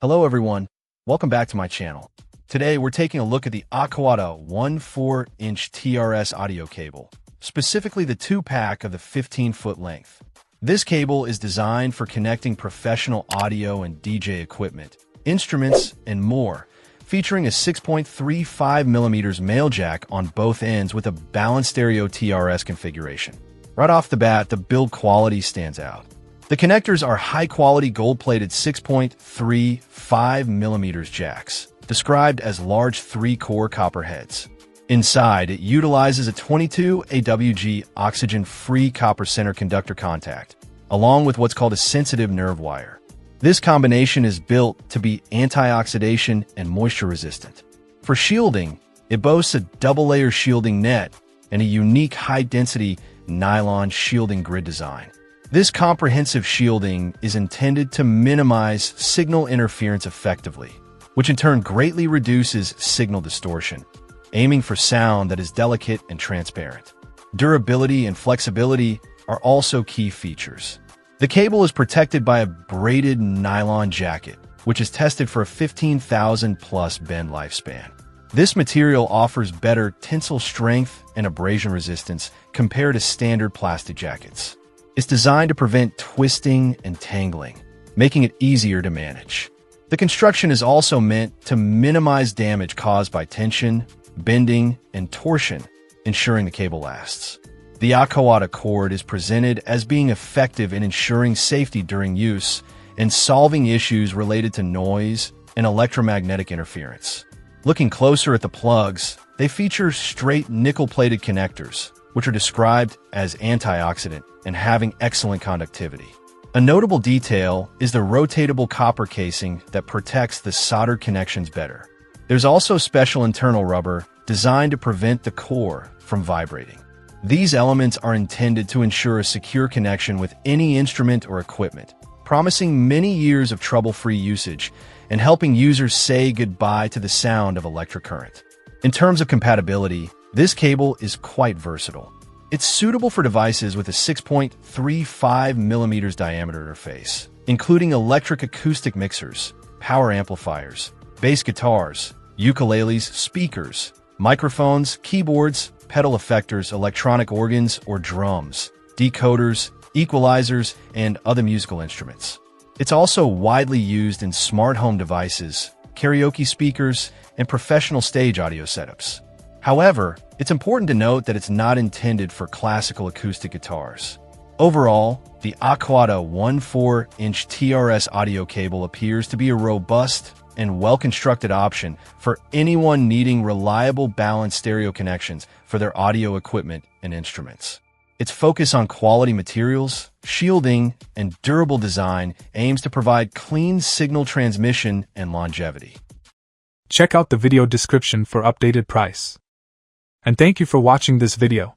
Hello everyone, welcome back to my channel. Today we're taking a look at the AkoaDa 1/4-inch TRS audio cable, specifically the 2-pack of the 15-foot length. This cable is designed for connecting professional audio and DJ equipment, instruments, and more, featuring a 6.35mm male jack on both ends with a balanced stereo TRS configuration. Right off the bat, the build quality stands out. The connectors are high-quality gold-plated 6.35mm jacks, described as large 3-core copper heads. Inside, it utilizes a 22 AWG oxygen-free copper center conductor contact, along with what's called a sensitive nerve wire. This combination is built to be anti-oxidation and moisture-resistant. For shielding, it boasts a double-layer shielding net and a unique high-density nylon shielding grid design. This comprehensive shielding is intended to minimize signal interference effectively, which in turn greatly reduces signal distortion, aiming for sound that is delicate and transparent. Durability and flexibility are also key features. The cable is protected by a braided nylon jacket, which is tested for a 15,000-plus bend lifespan. This material offers better tensile strength and abrasion resistance compared to standard plastic jackets. It's designed to prevent twisting and tangling, making it easier to manage. The construction is also meant to minimize damage caused by tension, bending, and torsion, ensuring the cable lasts. The AkoaDa cord is presented as being effective in ensuring safety during use and solving issues related to noise and electromagnetic interference. Looking closer at the plugs, they feature straight nickel-plated connectors, which are described as antioxidant and having excellent conductivity. A notable detail is the rotatable copper casing that protects the soldered connections better. There's also special internal rubber designed to prevent the core from vibrating. These elements are intended to ensure a secure connection with any instrument or equipment, promising many years of trouble-free usage and helping users say goodbye to the sound of electric current. In terms of compatibility, this cable is quite versatile. It's suitable for devices with a 6.35mm diameter interface, including electric acoustic mixers, power amplifiers, bass guitars, ukuleles, speakers, microphones, keyboards, pedal effectors, electronic organs or drums, decoders, equalizers, and other musical instruments. It's also widely used in smart home devices, karaoke speakers, and professional stage audio setups. However, it's important to note that it's not intended for classical acoustic guitars. Overall, the AkoaDa 1/4-inch TRS audio cable appears to be a robust and well-constructed option for anyone needing reliable balanced stereo connections for their audio equipment and instruments. Its focus on quality materials, shielding, and durable design aims to provide clean signal transmission and longevity. Check out the video description for updated price. And thank you for watching this video.